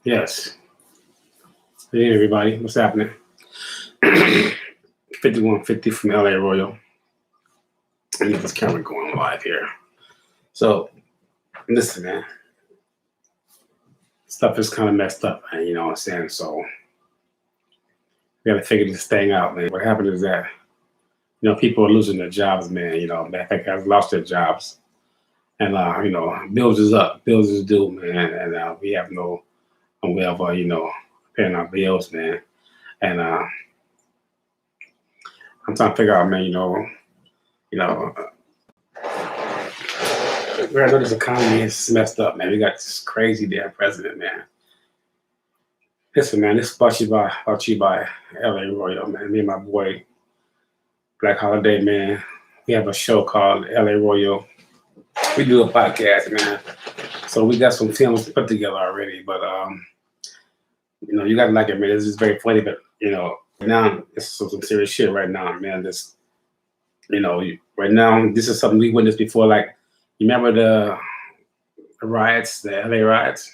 Yes. Hey everybody, what's happening? 5150 from LA Royal. Let me get this camera going live here. So, listen, man. Stuff is kind of messed up, man. You know what I'm saying? So, we got to figure this thing out, man. What happened is that, people are losing their jobs, man. Matter of fact, guys lost their jobs. And, bills is up. Bills is due, man. And we have no way of, paying our bills, man. And I'm trying to figure out, man, I know this economy is messed up, man. We got this crazy damn president, man. Listen, man, this is brought to you by LA Royal, man. Me and my boy, Black Holiday, man. We have a show called LA Royal. We do a podcast, man. So we got some films put together already, but you gotta like it, man. This is very funny, but now this is some serious shit right now, man. This, right now, this is something we witnessed before. Like, you remember the riots, the LA riots?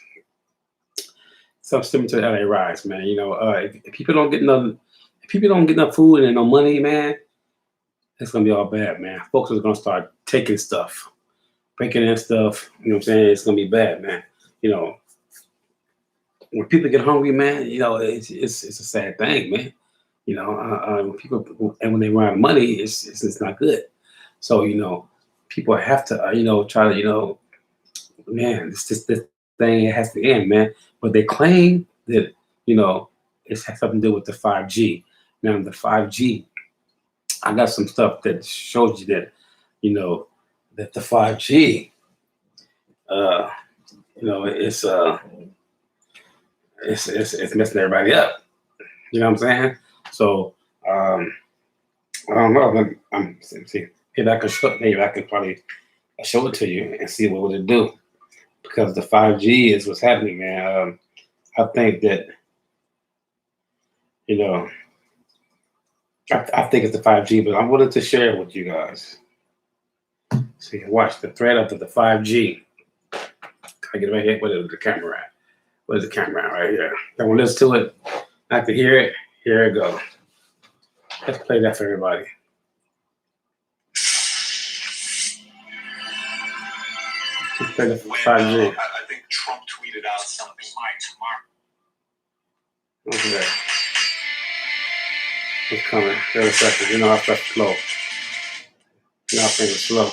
Something similar to the LA riots, man. If people don't get enough food and no money, man, it's gonna be all bad, man. Folks are gonna start taking stuff, breaking in stuff. You know what I'm saying? It's gonna be bad, man. When people get hungry, man, it's a sad thing, man. When people and when they run out of money, it's not good. So people have to try to man, this thing has to end, man. But they claim that it has something to do with the 5G. Now the 5G, I got some stuff that shows you that that the 5G, it's messing everybody up. You know what I'm saying? So I don't know. See, maybe I could probably show it to you and see what would it do, because the 5G is what's happening, man. I think that I think it's the 5G, but I'm willing to share it with you guys. See, watch the thread up to the 5G. I get right here. Where's the camera at? Where's the camera at? Right here. I want to listen to it. I can hear it. Here it goes. Let's play that for everybody. Let's play that for 5G. I think Trump tweeted out something like tomorrow. Look at that. It's coming. Wait a second. You know how stuff's slow. Things are slow.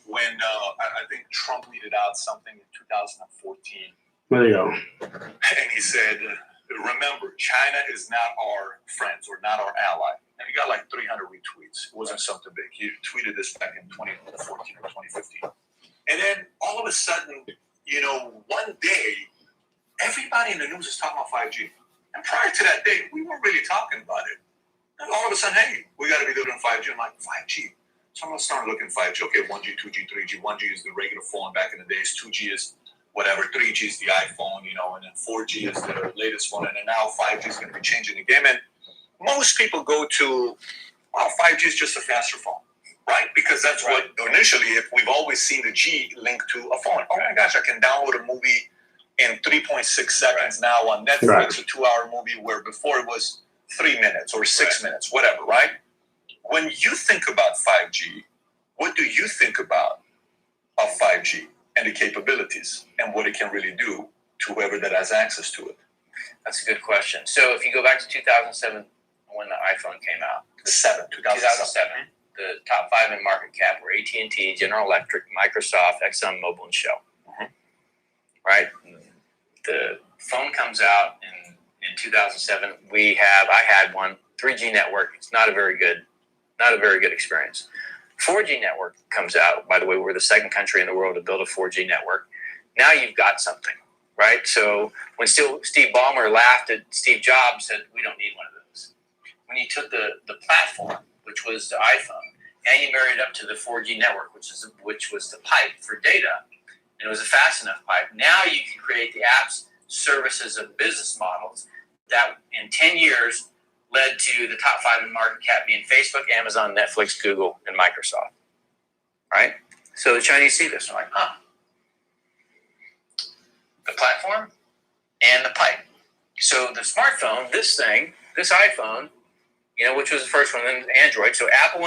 When I think Trump tweeted out something in 2014. There you go. And he said, remember, China is not our friends or not our ally. And he got like 300 retweets. It wasn't something big. He tweeted this back in 2014 or 2015. And then all of a sudden, one day, everybody in the news is talking about 5G. And prior to that day, we weren't really talking about it. And all of a sudden, hey, we got to be doing 5G. I'm like, 5G? So I'm going to start looking at 5G. Okay, 1G, 2G, 3G. 1G is the regular phone back in the days. 2G is whatever. 3G is the iPhone, and then 4G is the latest phone. And then now 5G is going to be changing the game. And most people go to, 5G is just a faster phone, right? Because that's what initially, if we've always seen the G linked to a phone. Oh my gosh, I can download a movie in 3.6 seconds now on Netflix, a 2-hour movie, where before it was 3 minutes or 6 minutes, whatever, right? When you think about 5G, what do you think about of 5G and the capabilities and what it can really do to whoever that has access to it? That's a good question. So if you go back to 2007, when the iPhone came out, 2007, the top 5 in market cap were AT&T, General Electric, Microsoft, ExxonMobil, and Shell. Mm-hmm. Right? The phone comes out in 2007. I had one 3G network. It's not a very good experience. 4G network comes out. By the way, we're the second country in the world to build a 4G network. Now you've got something, right? So when Steve Ballmer laughed at Steve Jobs, said, we don't need one of those. When you took the platform, which was the iPhone, and you married it up to the 4G network, which was the pipe for data, and it was a fast enough pipe, now you can create the apps, services, and business models that in 10 years led to the top 5 in market cap being Facebook, Amazon, Netflix, Google, and Microsoft, right? So the Chinese see this and they're like, the platform, and the pipe. So the smartphone, this iPhone, which was the first one, then Android. So Apple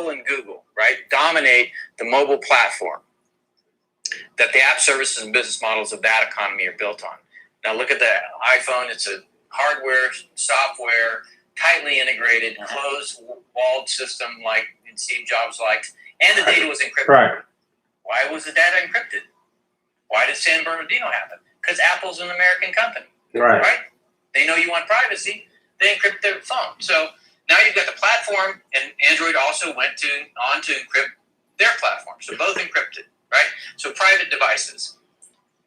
and Google, right, dominate the mobile platform that the app services and business models of that economy are built on. Now look at the iPhone. It's a hardware, software, tightly integrated, closed-walled system like Steve Jobs liked, and the data was encrypted. Right. Why was the data encrypted? Why did San Bernardino happen? Because Apple's an American company, Right. right? They know you want privacy. They encrypt their phone. So now you've got the platform, and Android also went on to encrypt their platform. So both encrypted, right? So private devices.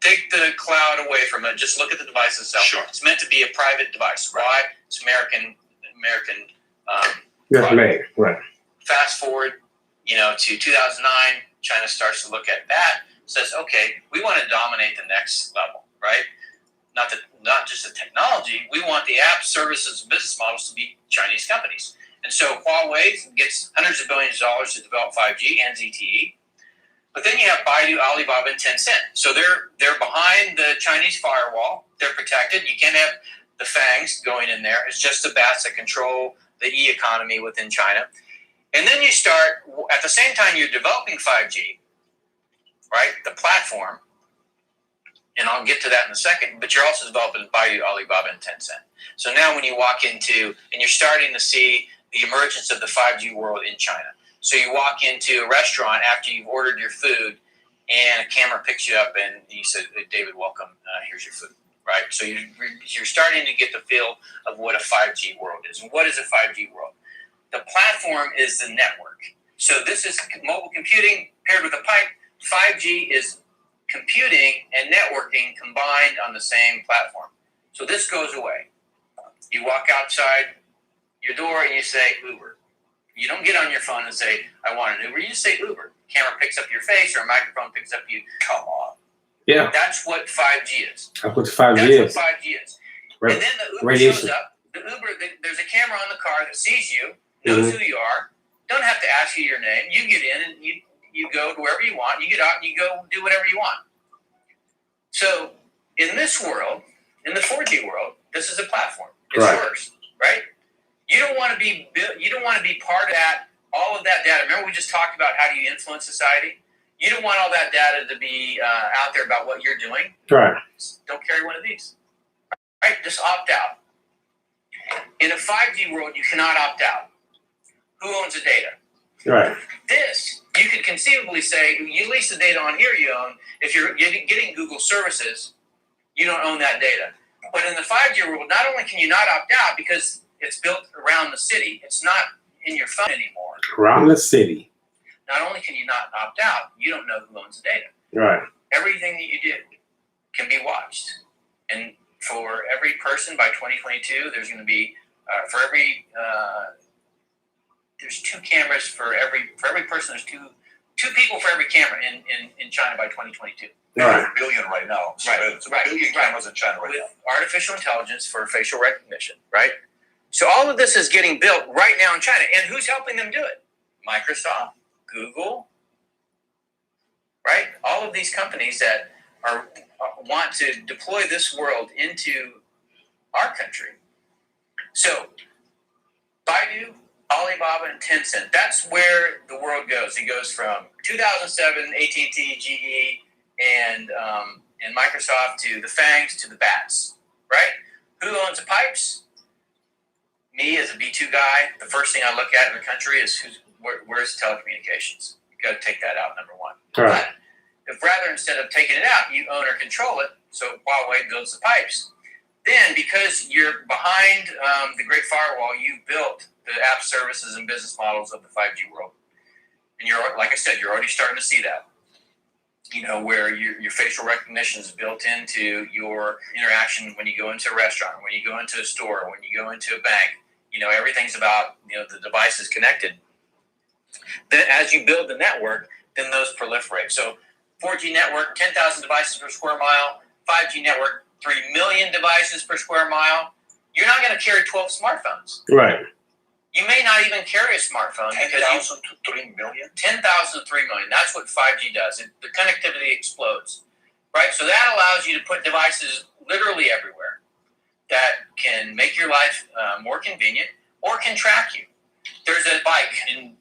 Take the cloud away from it. Just look at the device itself. Sure. It's meant to be a private device. Right. Why? It's American. That's made. Right. Fast forward, to 2009, China starts to look at that. Says, okay, we want to dominate the next level, right? Not just the technology. We want the app services and business models to be Chinese companies. And so Huawei gets hundreds of billions of dollars to develop 5G and ZTE. But then you have Baidu, Alibaba, and Tencent. So they're behind the Chinese firewall. They're protected. You can't have the fangs going in there. It's just the bats that control the e-economy within China. And then you start, at the same time you're developing 5G, right, the platform, and I'll get to that in a second, but you're also developing Baidu, Alibaba, and Tencent. So now when you walk into, and you're starting to see the emergence of the 5G world in China. So you walk into a restaurant after you've ordered your food, and a camera picks you up, and you said, David, welcome, here's your food, right? So you're starting to get the feel of what a 5G world is. And what is a 5G world? The platform is the network. So this is mobile computing paired with a pipe. 5G is computing and networking combined on the same platform. So this goes away. You walk outside your door and you say Uber. You don't get on your phone and say, I want an Uber. You just say Uber. Camera picks up your face or a microphone picks up you. Come on. Yeah. That's what 5G is. That's what 5G That's is. what 5G is. Right. And then the Uber Radiation. shows up. The Uber, there's a camera on the car that sees you, knows who you are, don't have to ask you your name. You get in and you go to wherever you want. You get out and you go do whatever you want. So in this world, in the 4G world, this is a platform. It's yours, right? You don't want to be part of that, all of that data. Remember we just talked about how do you influence society? You don't want all that data to be out there about what you're doing. Right. Don't carry one of these. Right? Just opt out. In a 5G world, you cannot opt out. Who owns the data? Right. This, you could conceivably say, you lease the data on here you own. If you're getting Google services, you don't own that data. But in the 5G world, not only can you not opt out because it's built around the city, it's not in your phone anymore. Around the city. Not only can you not opt out, you don't know who owns the data. Right. Everything that you did can be watched. And for every person by 2022, there's going to be, there's 2 cameras for every person. There's two people for every camera in China by 2022. Right. A billion right now. So Right. It's a billion cameras in China right With now. artificial intelligence for facial recognition, right? So all of this is getting built right now in China. And who's helping them do it? Microsoft, Google, right? All of these companies that want to deploy this world into our country. So Baidu, Alibaba, and Tencent, that's where the world goes. It goes from 2007, AT&T, GE, and Microsoft to the FANGs to the BATs, right? Who owns the pipes? Me as a B2 guy, the first thing I look at in the country is where's telecommunications? You got to take that out, number one. Right. But if rather instead of taking it out, you own or control it, so Huawei builds the pipes, then because you're behind the Great Firewall, you built the app services and business models of the 5G world. And you're, like I said, you're already starting to see that. Where your facial recognition is built into your interaction when you go into a restaurant, when you go into a store, when you go into a bank. Everything's about, the device is connected. Then as you build the network, then those proliferate. So 4G network, 10,000 devices per square mile. 5G network, 3 million devices per square mile. You're not going to carry 12 smartphones. Right. You may not even carry a smartphone because 10,000 to 3 million? 10,000 to 3 million. That's what 5G does. The connectivity explodes. right? So that allows you to put devices literally everywhere that can make your life more convenient or can track you. There's a bike in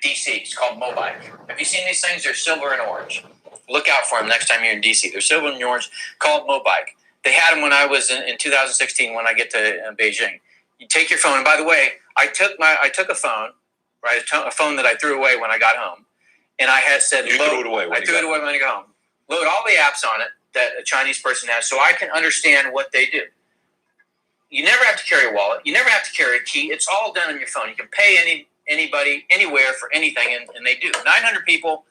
DC. It's called Mobike. Have you seen these things? They're silver and orange. Look out for them next time you're in DC. They're silver and orange, called Mobike. They had them when I was in 2016 when I get to Beijing. You take your phone, and by the way, I took a phone, right? A phone that I threw away when I got home, and I had said, You threw it away. I threw it away when I got home. Load all the apps on it that a Chinese person has, so I can understand what they do. You never have to carry a wallet. You never have to carry a key. It's all done on your phone. You can pay anybody, anywhere for anything, and they do. 900 people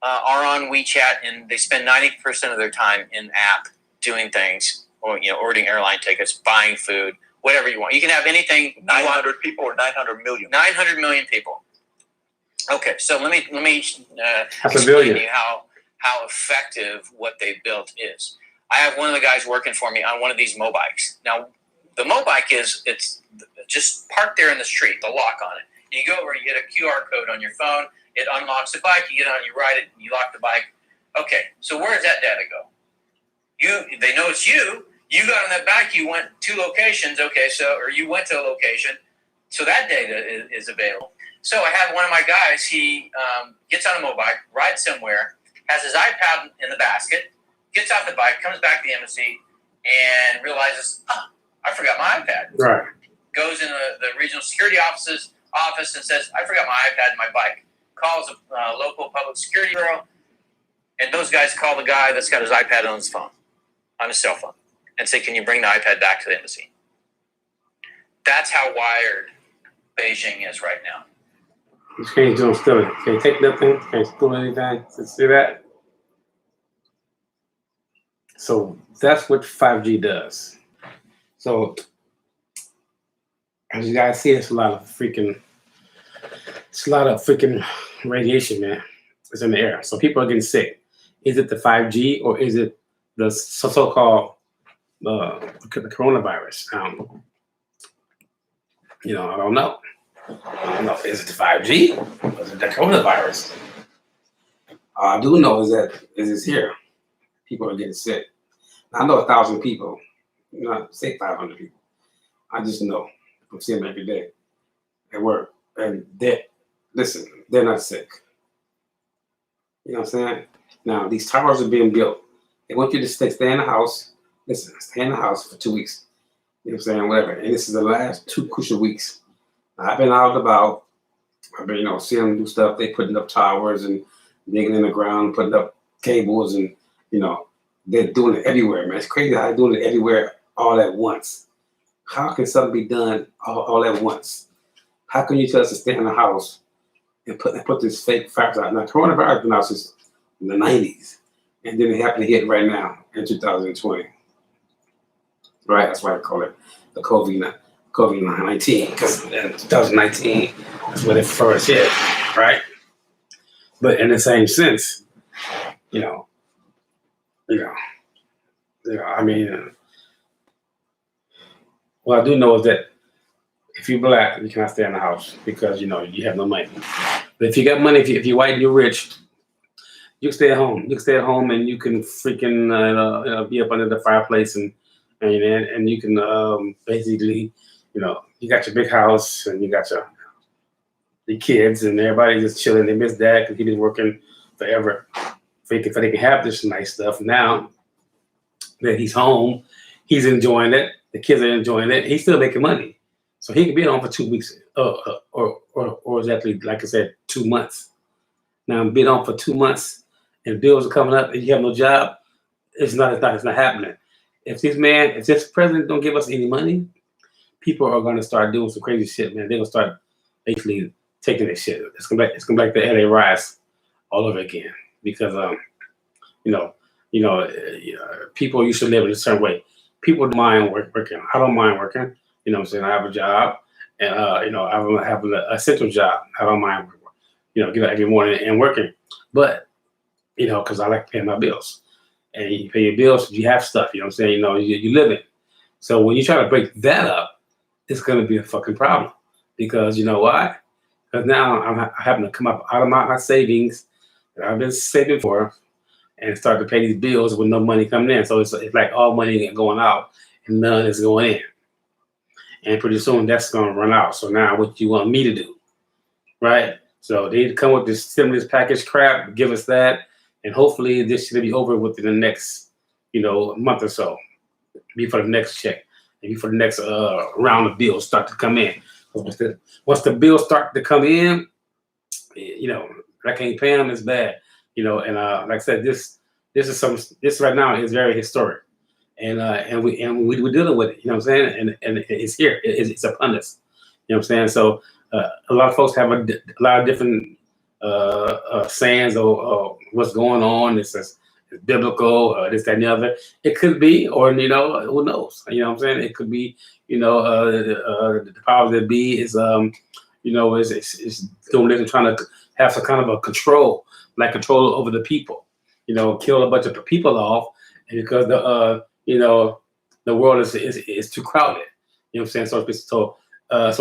are on WeChat, and they spend 90% of their time in app doing things, or ordering airline tickets, buying food, whatever you want. You can have anything. 900 people or 900 million? 900 million people. Okay, so let me That's a explain billion. to you how effective what they've built is. I have one of the guys working for me on one of these Mobikes. Now, the Mobike it's just parked there in the street, the lock on it. You go over, you get a QR code on your phone, it unlocks the bike, you get on, you ride it, and you lock the bike. Okay, so where does that data go? They know it's you. You got on that bike, you went 2 locations, okay, or you went to a location, so that data is available. So I have one of my guys, he gets on a Mobike, rides somewhere, has his iPad in the basket, gets off the bike, comes back to the embassy, and realizes, I forgot my iPad. Right. Goes in the regional security office and says, I forgot my iPad and my bike. Calls a local public security bureau, and those guys call the guy that's got his iPad on his phone, on his cell phone, and say, can you bring the iPad back to the embassy? That's how wired Beijing is right now. You can't do them still. Can't take nothing. Can't steal anything. See that? So that's what 5G does. So as you guys see, it's a lot of freaking radiation, man. It's in the air. So people are getting sick. Is it the 5G or is it the so-called the coronavirus? I don't know. I don't know. Is it the 5G or is it the coronavirus? All I do know is that it's here. People are getting sick. I know 1,000 people. Not say 500 people. I just know. I see them every day at work. And they're not sick. You know what I'm saying? Now, these towers are being built. They want you to stay in the house. Listen, stay in the house for 2 weeks. You know what I'm saying? Whatever. And this is the last 2 crucial weeks. I've been out and about. I've been, seeing them do stuff. They putting up towers and digging in the ground, putting up cables, and, they're doing it everywhere, man. It's crazy how they're doing it everywhere all at once. How can something be done all at once? How can you tell us to stay in the house and put this fake factor out? Now, coronavirus has been out since the 90s, and then it happened to hit right now in 2020. Right? That's why I call it the COVID-19, because in 2019, that's when it first hit, right? But in the same sense, what I do know is that if you're black, you cannot stay in the house because, you have no money. But if you got money, if you're white and you're rich, you can stay at home. You can stay at home and you can freaking be up under the fireplace and you can basically, you got your big house and you got the kids and everybody just chilling. They miss dad because he's been working forever. They can have this nice stuff now that he's home. He's enjoying it. The kids are enjoying it. He's still making money. So he can be at home for 2 weeks or exactly, like I said, 2 months. Now, being on for 2 months and bills are coming up and you have no job, it's not happening. If this president don't give us any money, people are going to start doing some crazy shit, man. They're going to start basically taking this shit. It's going to be like the LA riots all over again because, people used to live in a certain way. People don't mind working. I don't mind working. You know what I'm saying? I have a job and, I have an essential job. I don't mind, get up every morning and working. But, because I like paying my bills. And you pay your bills, you have stuff, you know what I'm saying? You live it. So when you try to break that up, it's going to be a fucking problem. Because you know why? Because now I happen to come up out of my savings that I've been saving for, and start to pay these bills with no money coming in. So it's like all money going out and none is going in. And pretty soon that's going to run out. So now what you want me to do, right? So they come with this stimulus package crap, give us that, and hopefully this should be over within the next, month or so, before the next check, maybe for the next round of bills start to come in. Once the bills start to come in, I can't pay them, it's bad, and like I said, this right now is very historic. And we're dealing with it, you know what I'm saying? And it's here, it's upon us, you know what I'm saying? So a lot of folks have a lot of different sayings or what's going on. It's biblical, this, that, and the other. It could be, or who knows? You know what I'm saying? It could be, the power that be is is doing this and trying to have some kind of a control over the people, kill a bunch of people off, and because the world is too crowded, you know what I'm saying, so to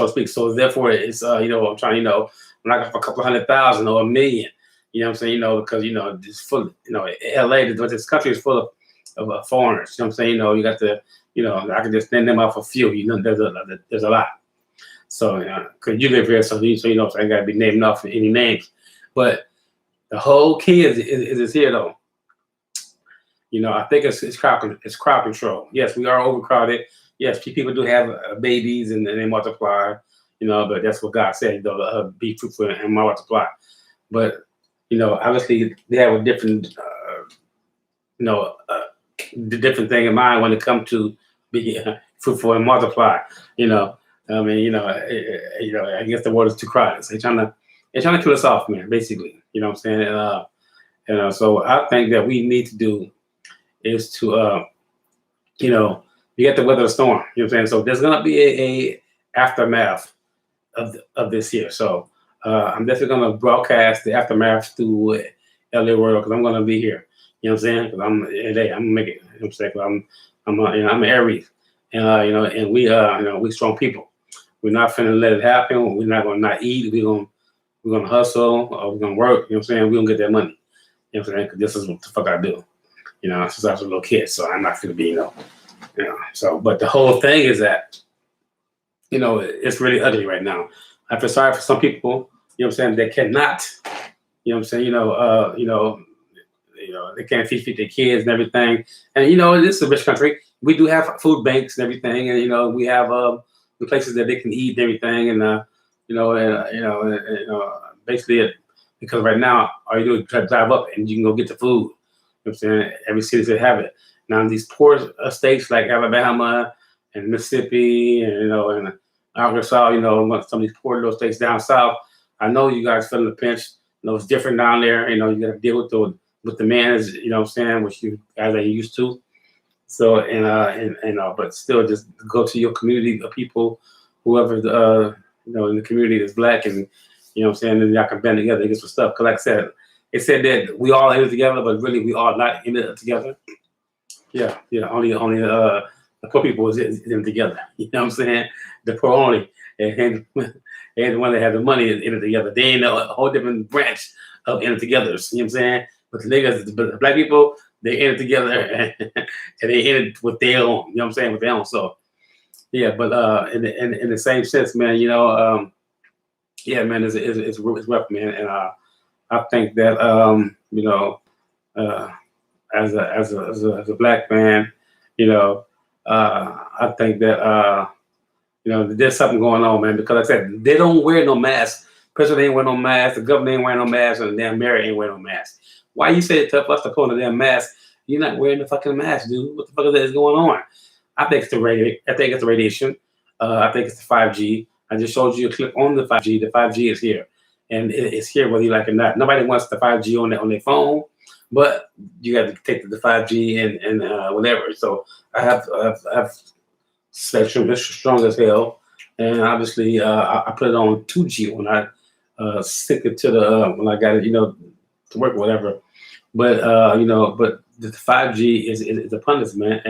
speak. So therefore it's I'm trying, I'm not for a couple 100,000 or 1 million, you know what I'm saying, because it's full, LA, this country is full of foreigners, you know what I'm saying, you got the, I can just name them off a few, there's a lot. So because you live here, so I ain't got to be naming off any names, but the whole key is here though. I think it's crowd control. Yes, we are overcrowded. Yes, people do have babies and they multiply, but that's what God said, be fruitful and multiply. But, obviously they have a different, the different thing in mind when it comes to be fruitful and multiply. I guess the world is too crowded. So they're trying to kill us off, man, basically. You know what I'm saying? So I think that we need to do is to, you get to weather the storm. You know what I'm saying? So there's gonna be a aftermath of this year. So I'm definitely gonna broadcast the aftermath through LA World because I'm gonna be here. You know what I'm saying? Because I'm gonna make it. You know what I'm saying? 'Cause I'm an Aries, and and we strong people. We're not finna let it happen. We're not gonna not eat. We're gonna hustle. We're gonna work. You know what I'm saying? We're gonna get that money. You know what I'm saying? 'Cause this is what the fuck I do. Since I was a little kid, so I'm not gonna be, So, but the whole thing is that, it's really ugly right now. I feel sorry for some people. You know what I'm saying? They cannot. You know what I'm saying? They can't feed their kids and everything. And this is a rich country. We do have food banks and everything, and we have the places that they can eat and everything, and basically, because right now all you do is drive up and you can go get the food. You know what I'm saying? Every city should have it. Now in these poor states like Alabama and Mississippi and and Arkansas, some of these poor little states down south, I know you guys feeling the pinch. It's different down there. You got to deal with the man, as you know what I'm saying, which you guys are used to. So but still just go to your community of people, whoever in the community is black, and you know what I'm saying, and y'all can band together and get some stuff. Because like I said, it said that we all in it together, but really we all not in it together. Yeah. Only the poor people is in it together. You know what I'm saying? The poor only, and the one that has the money is in it together. They ain't a whole different branch of in it together. You know what I'm saying? But the niggas, the black people, they in it together and they in it with their own. You know what I'm saying? With their own. So yeah, but in the same sense, man, yeah, man, it's rough, man, and I think that as a black man, I think that there's something going on, man, because like I said, they don't wear no mask. President ain't wearing no mask. The government ain't wearing no mask, and the damn mayor ain't wearing no mask. Why you say it tough us to put on a damn mask? You're not wearing the fucking mask, dude. What the fuck is going on? I think it's the radiation. I think it's the 5G. I just showed you a clip on the 5G. The 5G is here, and it's here whether you like it or not. Nobody wants the 5G on their phone, but you got to take the 5G and whatever. So I have spectrum. It's strong as hell, and obviously I put it on 2G when I stick it to the when I got it, to work or whatever. But but the 5G is upon us, man,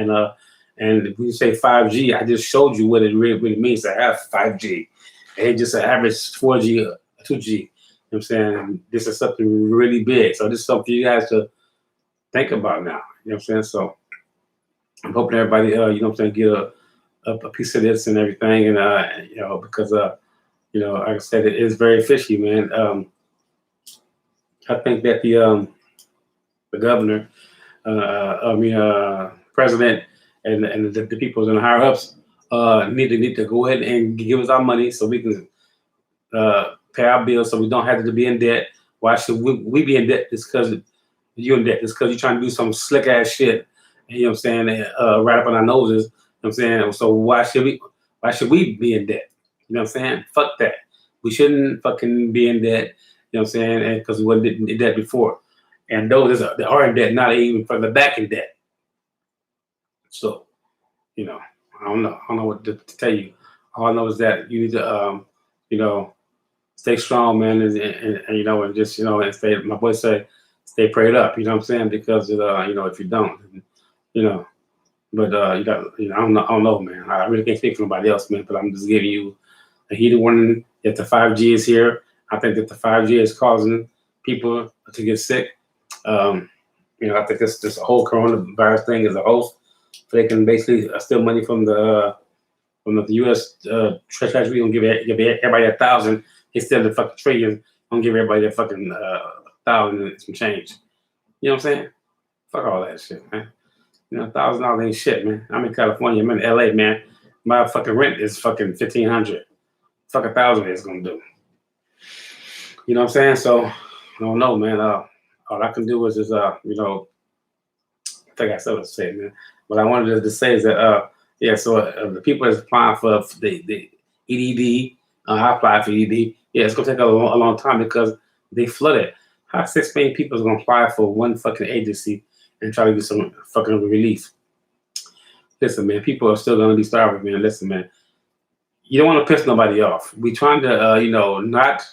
and when you say 5G, I just showed you what it really means to have 5G. It ain't just an average 4G or 2G. You know what I'm saying? This is something really big. So this is something for you guys to think about now. You know what I'm saying? So I'm hoping everybody, you know what I'm saying, get a piece of this and everything, and you know, because you know, like I said, it is very fishy, man. I think that the governor, president, and the people in the higher ups need to go ahead and give us our money so we can pay our bills, so we don't have to be in debt. Why should we be in debt? It's because you're in debt. It's because you're trying to do some slick ass shit. You know what I'm saying? Right up on our noses. You know what I'm saying? So why should we be in debt? You know what I'm saying? Fuck that. We shouldn't fucking be in debt. You know what I'm saying? Because we weren't in debt before. And those that are in debt, not even further back in debt. So, you know, I don't know what to tell you. All I know is that you need to, you know, stay strong, man, and you know, and just, you know, and stay. My boy say, stay prayed up. You know what I'm saying? Because you know, if you don't, you know, but you got, you know, I don't know, man. I really can't speak for nobody else, man. But I'm just giving you a heated warning that the 5G is here. I think that the 5G is causing people to get sick. You know, I think this whole coronavirus thing is a hoax. So they can basically steal money from the U.S. Treasury. Gonna give everybody $1,000. They steal the fucking trillion. Gonna give everybody their fucking $1,000 and some change. You know what I'm saying? Fuck all that shit, man. You know, $1,000 ain't shit, man. I'm in California. I'm in LA, man. My fucking rent is fucking $1,500. Fuck $1,000 is gonna do. You know what I'm saying? So I don't know, man. All I can do is just you know, I think I said what to say, man. What I wanted to say is that yeah, so the people that's applying for the EDD, I applied for EDD. Yeah, it's gonna take a long time because they flooded. How 6 million people is gonna apply for one fucking agency and try to get some fucking relief? Listen, man, people are still gonna be starving, man. Listen, man, you don't want to piss nobody off. We trying to, you know, not,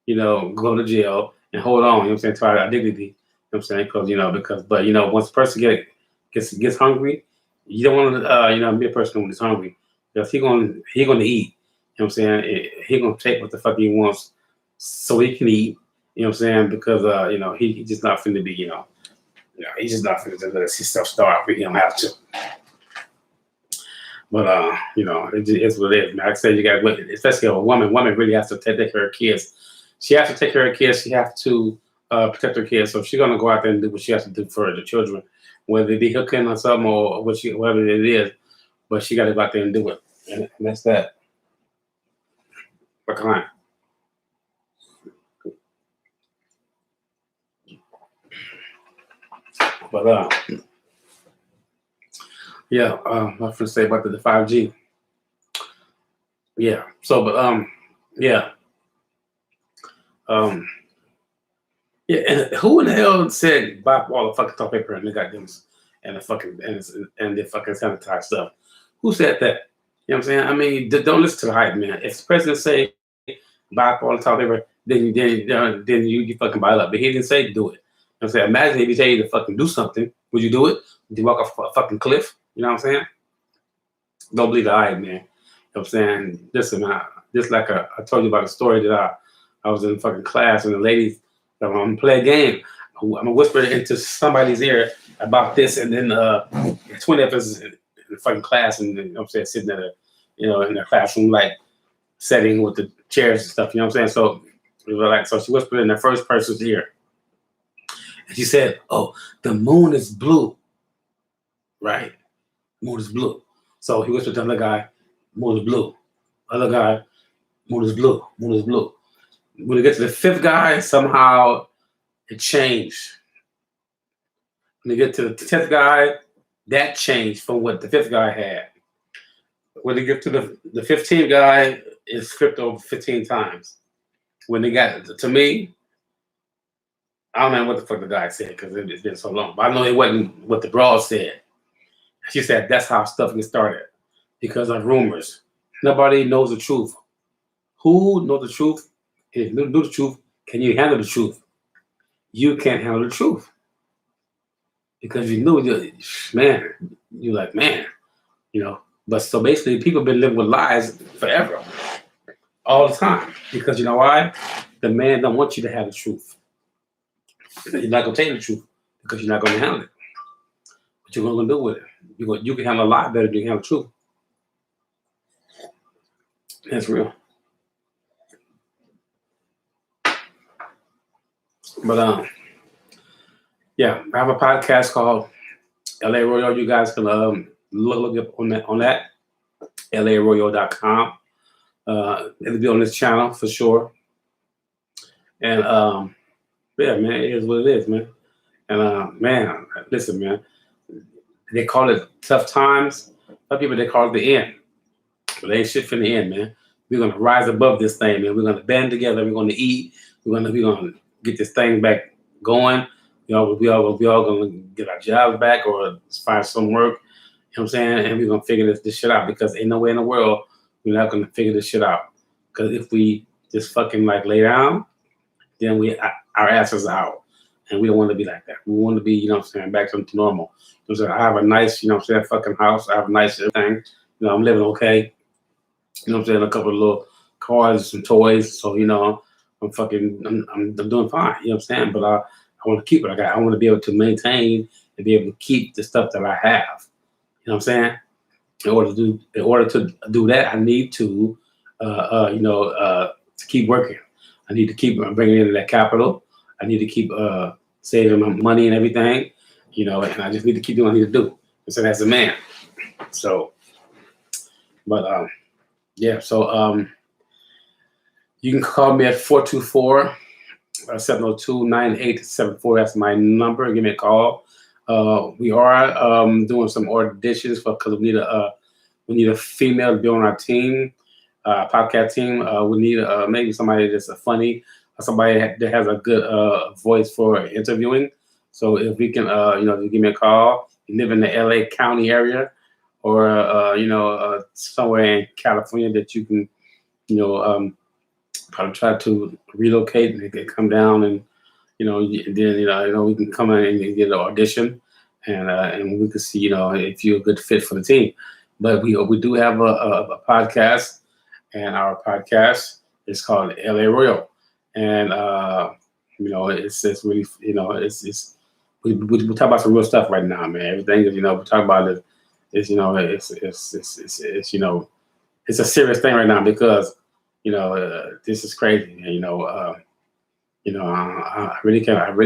you know, go to jail and hold on. You know what I'm saying? To our dignity. You know what I'm saying? Because you know, but you know, once a person gets hungry, you don't want to, you know, be a person who's hungry because he gonna eat. You know what I'm saying? He gonna take what the fuck he wants so he can eat. You know what I'm saying? Because you know, he just not finna be, you know, he's just not finna let himself starve. He don't have to. But you know, it's what it is. Man, like I said, you got, especially a woman. Woman really has to take care of her kids. She has to take care of her kids. She has to protect her kids. So she's gonna go out there and do what she has to do for the children, whether it be hooking or something or whatever it is. But she got to go out there and do it, and that's that. For client. But yeah, I was gonna say about the 5G. Yeah. So, but yeah. Yeah, and who in the hell said buy all the fucking toilet paper and the goddamn and the fucking and the fucking sanitized stuff? Who said that? You know what I'm saying? I mean, don't listen to the hype, man. If the president say buy all the toilet paper, then you fucking buy it up. But he didn't say do it. You know what I'm saying? Imagine if he tell you to fucking do something. Would you do it? Would you walk off a fucking cliff? You know what I'm saying? Don't believe the hype, man. You know what I'm saying? Listen, just like I told you about a story that I was in fucking class and the ladies, I'm gonna play a game. I'm gonna whisper into somebody's ear about this, and then 20 of us in the fucking class, and you know what I'm saying, sitting there, you know, in a classroom like setting with the chairs and stuff. You know what I'm saying? So we were like, so she whispered in the first person's ear, and she said, "Oh, the moon is blue, right? Moon is blue." So he whispered to the other guy, "Moon is blue." Other guy, "Moon is blue. Moon is blue." When we get to the fifth guy, somehow it changed. When you get to the 10th guy, that changed from what the fifth guy had. When you get to the 15th guy, it's flipped over 15 times. When they got to me, I don't know what the fuck the guy said because it's been so long. But I know it wasn't what the broad said. She said that's how stuff gets started because of rumors. Nobody knows the truth. Who knows the truth? If you know the truth, can you handle the truth? You can't handle the truth. Because you knew, man, you're like, man, you know. But so basically, people have been living with lies forever, all the time. Because you know why? The man don't want you to have the truth. He's not going to tell you the truth because you're not going to handle it. What you're going to do with it? You can handle a lot better than you can handle truth. That's real. But yeah, I have a podcast called LA Royal. You guys can look up on that LARoyal.com. It'll be on this channel for sure. And yeah, man, it is what it is, man. And man, listen, man, they call it tough times. Some people they call it the end. But they ain't shit for the end, man. We're gonna rise above this thing, man. We're gonna band together. We're gonna eat. We're gonna get this thing back going. We all gonna get our jobs back or find some work. You know what I'm saying? And we're gonna figure this shit out because ain't no way in the world we're not gonna figure this shit out. Because if we just fucking like lay down, then our asses are out. And we don't want to be like that. We want to be, you know what I'm saying, back to normal. You know what I'm saying? I have a nice, you know what I'm saying, fucking house. I have a nice everything. You know, I'm living okay. You know what I'm saying? A couple of little cars and toys. So, you know, I'm doing fine. You know what I'm saying? But I want to keep it. I want to be able to maintain and be able to keep the stuff that I have. You know what I'm saying? In order to do that, I need to, to keep working. I need to keep bringing in that capital. I need to keep saving my money and everything, you know, and I just need to keep doing what I need to do. And so that's a man. So, but yeah, so you can call me at 424-702-9874. That's my number. Give me a call. We are doing some auditions because we need a female to be on our team, podcast team. We need maybe somebody that's funny, somebody that has a good voice for interviewing. So if we can, give me a call. You live in the LA County area, or somewhere in California that you can, probably try to relocate and come down, and then we can come in and get an audition, and we can see if you're a good fit for the team. But we do have a podcast, and our podcast is called LA Royal, and it's really we talk about some real stuff right now, man. Everything that we talk about is it's a serious thing right now because this is crazy. And, I really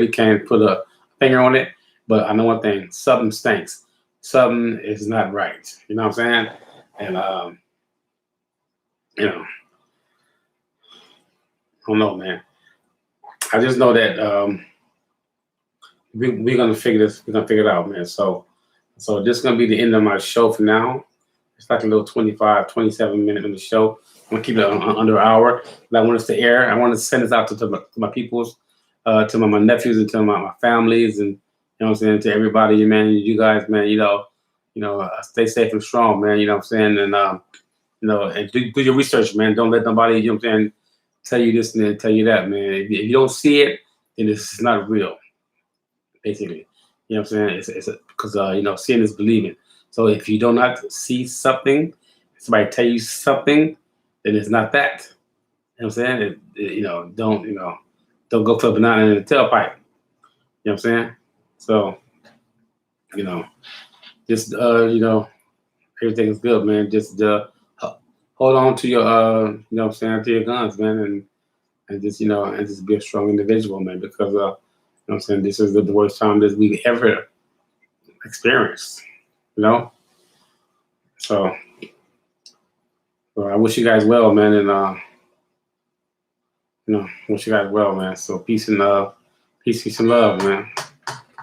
can't put a finger on it, but I know one thing: something stinks. Something is not right. You know what I'm saying? And I don't know, man. I just know that we're gonna figure this. We're gonna figure it out, man. So this is gonna be the end of my show for now. It's like a little 25, 27 minute in the show. I'm gonna keep it under an hour. But I want us to air. I want to send this out to my peoples, to my nephews and to my families, and what I'm saying, to everybody, man. You guys, man. Stay safe and strong, man. You know what I'm saying, and and do your research, man. Don't let nobody, what I'm saying, tell you this and then tell you that, man. If you don't see it, then it's not real. Basically, you know what I'm saying? It's because seeing is believing. So if you do not see something, somebody tell you something, then it's not that. You know what I'm saying? Don't go for a banana in the tailpipe. You know what I'm saying? So, just everything is good, man. Just hold on to your to your guns, man, and just be a strong individual, man, because what I'm saying, this is the worst time that we've ever experienced, So I wish you guys well, man, and wish you guys well, man. So peace and love, man.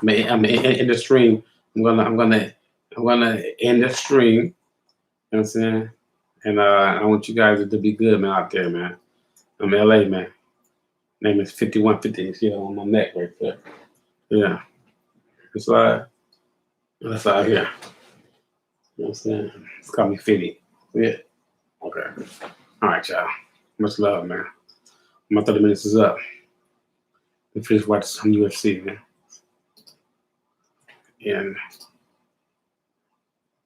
I'm in the stream. I'm gonna end the stream. You know what I'm saying? And I want you guys to be good, man, out there, man. I'm LA, man. Name is 5150. See it on my neck right there. Yeah. It's like that's out here. You know what I'm saying? It's called me 50. Yeah. Okay. All right, y'all. Much love, man. My 30 minutes is up. We finished watching some UFC, man. And